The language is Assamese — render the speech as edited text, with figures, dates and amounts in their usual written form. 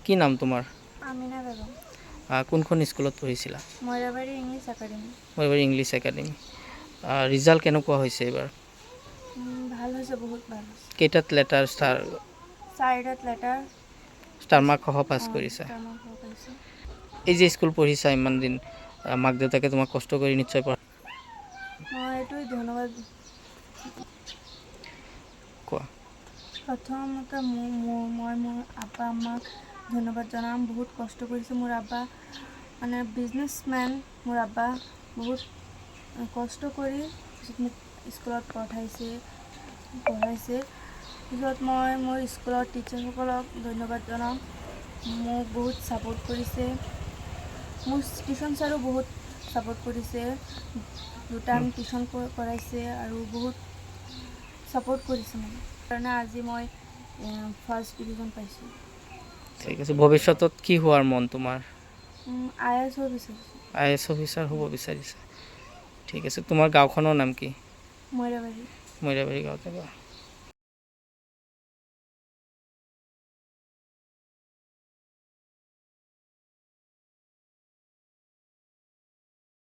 কি নাম তোমাৰ? আমিনা বেগম। কোনখন স্কুলত পঢ়িছিলা? Moirabari English Academy. Moirabari English Academy. Result কেনেকুৱা হৈছে এইবাৰ? ভাল হৈছে, বহুত ভাল হৈছে। কেইটাত লেটাৰ ষ্টাৰ 4টাত লেটাৰ মাৰ্কসহ পাছ কৰিছা? ষ্টাৰ মাৰ্ক পাইছোঁ। এই যে স্কুল পঢ়িছা ইমান দিন, মাক দেউতাকে তোমাক কষ্ট কৰি নিশ্চয় পঢ়া। মই এইটোৱে ধন্যবাদ। কোৱা। প্ৰথমতে মই মোৰ আব্বা আম্মাক ধন্যবাদ জনাম। বহুত কষ্ট কৰিছে মোৰ আব্বা, মানে বিজনেছমেন। মোৰ আব্বা বহুত কষ্ট কৰি মোক স্কুলত পঢ়াইছে। পিছত মই মোৰ স্কুলৰ টিচাৰসকলক ধন্যবাদ জনাওঁ। মোক বহুত ছাপোৰ্ট কৰিছে। মোৰ টিউশ্যন ছাৰো বহুত ছাপোৰ্ট কৰিছে। 2 টাইম টিউশ্যন কৰাইছে আৰু বহুত ছাপোৰ্ট কৰিছে মোক। সেইকাৰণে আজি মই ফাৰ্ষ্ট ডিভিজন পাইছোঁ। ঠিক আছে। ভৱিষ্যতত কি হোৱাৰ মন তোমাৰ? IAS হ'ব বিচাৰিছোঁ। IAS অফিচাৰ হ'ব বিচাৰিছা? ঠিক আছে। তোমাৰ গাঁওখনৰ নাম কি? মইৰাবাৰী। মইৰাবাৰী গাঁৱতে।